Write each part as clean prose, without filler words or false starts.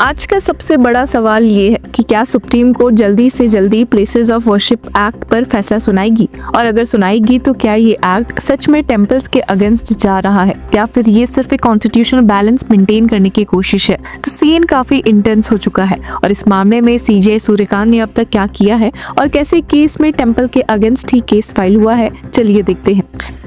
आज का सबसे बड़ा सवाल ये है कि क्या सुप्रीम कोर्ट जल्दी से जल्दी प्लेसेस ऑफ वर्शिप एक्ट पर फैसला सुनाएगी, और अगर सुनाएगी तो क्या ये एक्ट सच में टेम्पल्स के अगेंस्ट जा रहा है या फिर ये सिर्फ एक कॉन्स्टिट्यूशनल बैलेंस मेंटेन करने की कोशिश है। तो सीन काफी इंटेंस हो चुका है और इस मामले में सीजे सूर्यकांत ने अब तक क्या किया है और कैसे केस में टेम्पल के अगेंस्ट ही केस फाइल हुआ है, चलिए देखते हैं।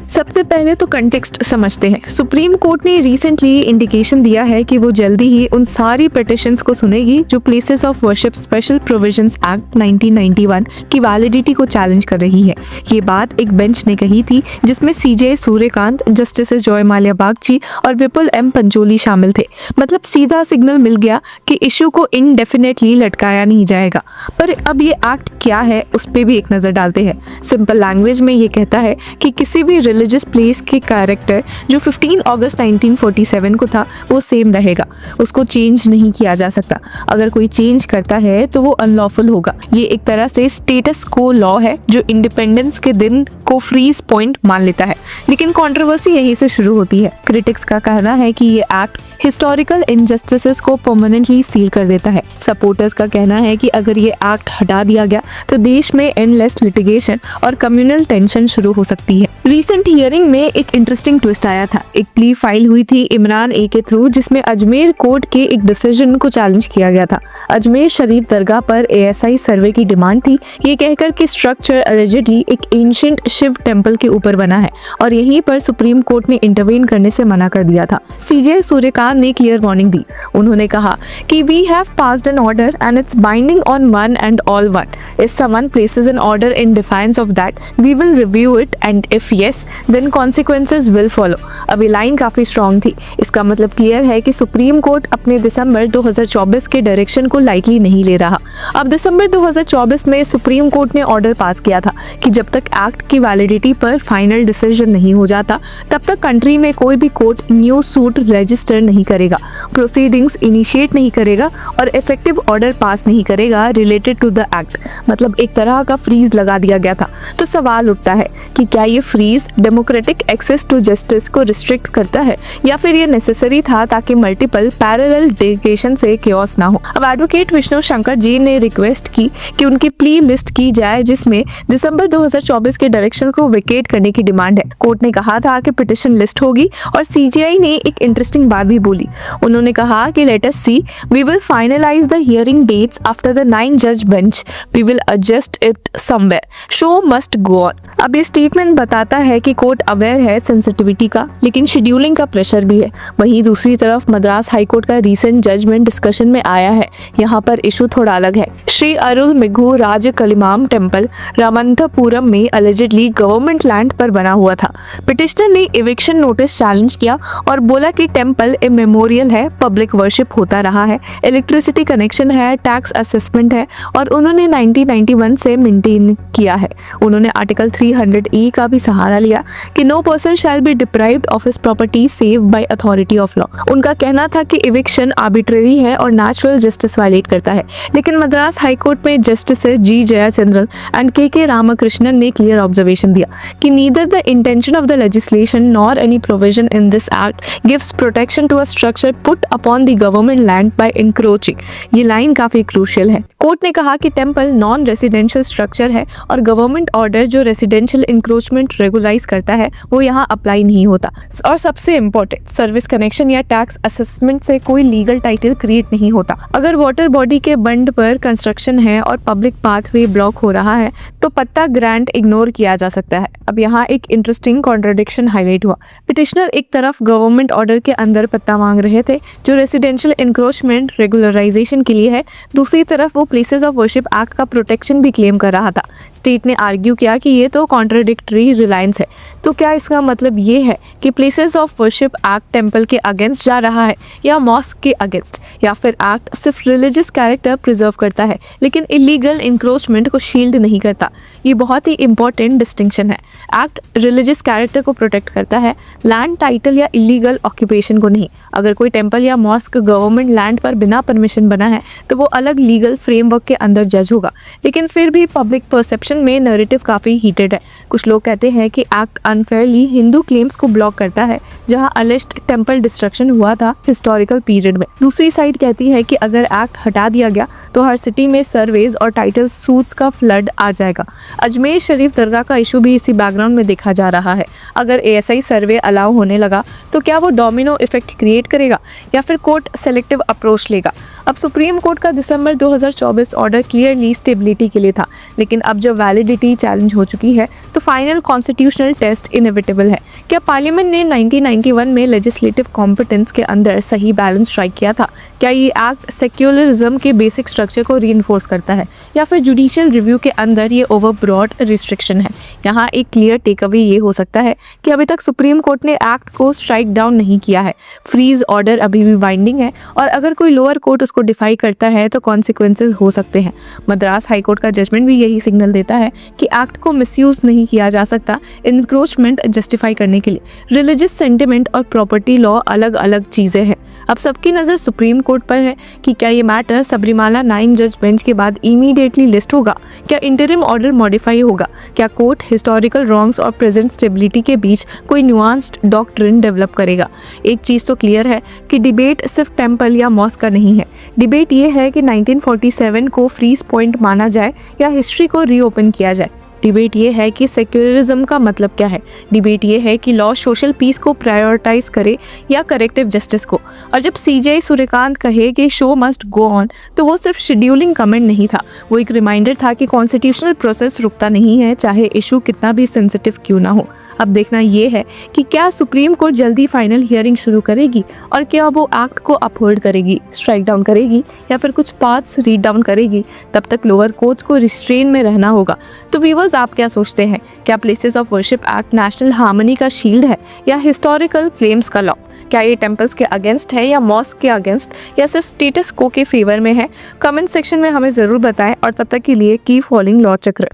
सबसे पहले तो कंटेक्स्ट समझते हैं। सुप्रीम कोर्ट ने रिसेंटली इंडिकेशन दिया है कि वो जल्दी ही उन सारी पिटिशंस को सुनेगी जो places of worship special provisions act 1991 की वैलिडिटी को चैलेंज कर रही है। ये बात एक बेंच ने कही थी जिसमें सीजे सूर्यकांत, जस्टिस जॉय माल्या बागची और विपुल एम पंचोली शामिल थे। मतलब सीधा सिग्नल मिल गया कि इशू को इनडेफिनेटली लटकाया नहीं जाएगा। पर अब ये एक्ट क्या है उस पर भी एक नजर डालते हैं। सिंपल लैंग्वेज में ये कहता है कि किसी भी रिलीजियस प्लेस के कैरेक्टर जो 15 अगस्त 1947 को था वो सेम रहेगा, उसको चेंज नहीं किया जा सकता। अगर कोई चेंज करता है तो वो अनलॉफुल होगा। ये एक तरह से स्टेटस को लॉ है जो इंडिपेंडेंस के दिन को फ्रीज पॉइंट मान लेता है। लेकिन कंट्रोवर्सी यहीं से शुरू होती है। क्रिटिक्स का कहना है कि ये एक्ट हिस्टोरिकल इनजस्टिसेस को परमानेंटली सील कर देता है। सपोर्टर्स का कहना है कि अगर ये एक्ट हटा दिया गया तो देश में एंडलेस लिटिगेशन और कम्युनल टेंशन शुरू हो सकती है। रिसेंट हियरिंग में एक इंटरेस्टिंग ट्विस्ट आया था। एक प्ली फाइल हुई थी इमरान ए के थ्रू जिसमें अजमेर कोर्ट के एक डिसीजन को चैलेंज किया गया था। अजमेर शरीफ दरगाह पर एएसआई सर्वे की डिमांड थी, ये कहकर कि स्ट्रक्चर एलिजिडली एक एंशिएंट शिव टेम्पल के ऊपर बना है और यहीं पर सुप्रीम कोर्ट ने इंटरवेन करने से मना कर दिया था। सीजे सूर्यकांत ने क्लियर वार्निंग दी। उन्होंने कहा कि we have passed an order and it's binding on one and all one. If someone places an order in defence of that we will review it and if yes then consequences will follow. अब ये line काफी strong थी। इसका मतलब clear है कि supreme court अपने दिसंबर 2024 के डायरेक्शन को लाइटली नहीं ले रहा। अब दिसंबर 2024 में सुप्रीम कोर्ट ने ऑर्डर पास किया था कि जब तक एक्ट की वैलिडिटी पर फाइनल डिसीजन नहीं हो जाता तब तक कंट्री में कोई भी कोर्ट न्यू सूट रजिस्टर नहीं करेगा, प्रोसीडिंग्स इनिशिएट नहीं करेगा और इफेक्टिव ऑर्डर पास नहीं करेगा रिलेटेड टू द एक्ट। मतलब एक तरह का फ्रीज लगा दिया गया था। तो सवाल उठता है कि क्या ये freeze democratic access to justice को रिस्ट्रिक्ट करता है या फिर ये नेसेसरी था ताकि मल्टीपल पैरेलल लिटिगेशन से केओस ना हो। अब एडवोकेट विष्णु शंकर जी ने रिक्वेस्ट की कि उनकी प्ली लिस्ट की जाए जिसमें दिसंबर 2024 के डायरेक्शन को वेकेट करने की डिमांड है। कोर्ट ने कहा था कि पिटिशन लिस्ट होगी और सीजीआई ने एक इंटरेस्टिंग बात भी बोली। उन्होंने कहा कि let us see, we will finalise the hearing dates after the 9 जज bench, we will adjust it somewhere, show must go on. अब ये स्टेटमेंट बताता है कि कोर्ट अवेयर है सेंसिटिविटी का, लेकिन शेड्यूलिंग का प्रेशर भी है। वहीं दूसरी तरफ मद्रास हाईकोर्ट का रीसेंट जजमेंट डिस्कशन में आया है। यहाँ पर इशू थोड़ा अलग है। श्री अरुल मिघु राज कलिमाम टेम्पल रामंतपुरम में अलिजिडली गवर्नमेंट लैंड पर बना हुआ था। पिटिशनर ने इविक्शन नोटिस चैलेंज किया और बोला कि टेम्पल ए मेमोरियल है, पब्लिक वर्शिप होता रहा है, इलेक्ट्रिसिटी कनेक्शन है, टैक्स असेसमेंट है और उन्होंने 1991 से मेंटेन किया है। उन्होंने आर्टिकल 300E का भी सहारा लिया कि no person shall be deprived of his property save by authority of law. उनका कहना था कि इविक्शन आर्बिट्रेरी है और नेचुरल जस्टिस वायलेट करता है। लेकिन मद्रास हाईकोर्ट में justice G Jayachandran and K Ramakrishnan ने क्लियर ऑब्जर्वेशन दिया कि neither the intention of the legislation nor any provision in this act gives protection to a structure put upon the government land by encroaching. ये line काफी crucial है। Court ने कहा कि temple non residential structure है और government order जो residential encroachment regularise करता है वो यहाँ अप्लाई नहीं होता। और सबसे इम्पोर्टेंट, सर्विस कनेक्शन या टैक्स असेसमेंट से कोई लीगल टाइटल क्रिएट नहीं होता। अगर वाटर बॉडी के बंड पर कंस्ट्रक्शन है और पब्लिक पाथवे ब्लॉक हो रहा है तो पट्टा ग्रांट इग्नोर किया जा सकता है। अब यहाँ एक इंटरेस्टिंग कॉन्ट्रडिक्शन हाईलाइट हुआ। पिटिशनर एक तरफ गवर्नमेंट ऑर्डर के अंदर पट्टा मांग रहे थे जो रेसिडेंशियल इंक्रोचमेंट रेगुलराइजेशन के लिए है, दूसरी तरफ वो प्लेसेस ऑफ वर्शिप एक्ट का प्रोटेक्शन भी क्लेम कर रहा था। स्टेट ने आर्ग्यू किया कि ये तो कॉन्ट्रडिक्टरी रिलायंस है। तो क्या इसका मतलब ये है कि places of worship act temple के अगेंस्ट जा रहा है या मॉस्क के अगेंस्ट, या फिर एक्ट सिर्फ रिलीजियस कैरेक्टर प्रिजर्व करता है लेकिन इलीगल इंक्रोचमेंट को शील्ड नहीं करता? ये बहुत ही इंपॉर्टेंट डिस्टिंक्शन है। एक्ट रिलीजियस कैरेक्टर को प्रोटेक्ट करता है, लैंड टाइटल या इलीगल ऑक्यूपेशन को नहीं। अगर कोई टेम्पल या मॉस्क गवर्नमेंट लैंड पर बिना परमिशन बना है तो वो अलग लीगल फ्रेमवर्क के अंदर जज होगा। लेकिन फिर भी पब्लिक परसेप्शन में नैरेटिव काफ़ी हीटेड है। कुछ लोग कहते हैं कि एक्ट अनफेयरली हिंदू क्लेम्स को ब्लॉक करता है जहां अलिस्ड टेम्पल डिस्ट्रक्शन हुआ था हिस्टोरिकल पीरियड में। दूसरी साइड कहती है कि अगर एक्ट हटा दिया गया तो हर सिटी में सर्वेज और टाइटल सूट्स का फ्लड आ जाएगा। अजमेर शरीफ दरगाह का इशू भी इसी बैकग्राउंड में देखा जा रहा है। अगर ASI सर्वे अलाउ होने लगा तो क्या वो डोमिनो इफेक्ट क्रिएट करेगा या फिर कोर्ट सेलेक्टिव अप्रोच लेगा। अब सुप्रीम कोर्ट का दिसंबर 2024 ऑर्डर क्लियरली स्टेबिलिटी के लिए था, लेकिन अब जब वैलिडिटी चैलेंज हो चुकी है तो फाइनल कॉन्स्टिट्यूशनल टेस्ट इनएविटेबल है। क्या पार्लियामेंट ने 1991 में लेजिस्लेटिव कॉम्पिटेंस के अंदर सही बैलेंस स्ट्राइक किया था? क्या ये एक्ट सेक्युलरिज्म के बेसिक स्ट्रक्चर को रीइंफोर्स करता है या फिर जुडिशियल रिव्यू के अंदर ये ओवर ब्रॉड रिस्ट्रिक्शन है? यहाँ एक क्लियर टेक अवे ये हो सकता है कि अभी तक सुप्रीम कोर्ट ने एक्ट को स्ट्राइक डाउन नहीं किया है। फ्रीज ऑर्डर अभी भी बाइंडिंग है और अगर कोई लोअर कोर्ट उसको डिफाई करता है तो कॉन्सिक्वेंसेज हो सकते हैं। मद्रास हाई कोर्ट का जजमेंट भी यही सिग्नल देता है कि एक्ट को मिसयूज नहीं किया जा सकता इंक्रोचमेंट जस्टिफाई करने के लिए। रिलीजियस सेंटिमेंट और प्रॉपर्टी लॉ अलग अलग चीज़ें हैं। अब सबकी नज़र सुप्रीम कोर्ट पर है कि क्या ये मैटर सबरीमाला 9 जज बेंच के बाद इमीडिएटली लिस्ट होगा, क्या इंटरिम ऑर्डर मॉडिफाई होगा, क्या कोर्ट हिस्टोरिकल रॉन्ग्स और प्रेजेंट स्टेबिलिटी के बीच कोई न्यूआंस्ड डॉक्ट्रिन डेवलप करेगा। एक चीज़ तो क्लियर है कि डिबेट सिर्फ टेम्पल या मॉस्क का नहीं है। डिबेट ये है कि 1947 को फ्रीज पॉइंट माना जाए या हिस्ट्री को रीओपन किया जाए। डिबेट ये है कि सेक्युलरिज्म का मतलब क्या है। डिबेट ये है कि लॉ सोशल पीस को प्रायोरिटाइज करे या करेक्टिव जस्टिस को। और जब CJ सूर्यकांत कहे कि शो मस्ट गो ऑन तो वो सिर्फ शेड्यूलिंग कमेंट नहीं था, वो एक रिमाइंडर था कि कॉन्स्टिट्यूशनल प्रोसेस रुकता नहीं है, चाहे इशू कितना भी सेंसिटिव क्यों ना हो। अब देखना ये है कि क्या सुप्रीम कोर्ट जल्दी फाइनल हियरिंग शुरू करेगी और क्या वो एक्ट को अपहोल्ड करेगी, स्ट्राइक डाउन करेगी या फिर कुछ पार्ट्स रीड डाउन करेगी। तब तक लोअर कोर्ट्स को रिस्ट्रेन में रहना होगा। तो व्यूअर्स, आप क्या सोचते हैं? क्या places of worship act national harmony का शील्ड है या हिस्टोरिकल क्लेम्स का लॉ? क्या ये टेम्पल्स के अगेंस्ट है या मॉस्क के अगेंस्ट या सिर्फ स्टेटस को के फेवर में है? कमेंट सेक्शन में हमें ज़रूर बताएं और तब तक के लिए कीप फॉलोइंग लॉ चक्र।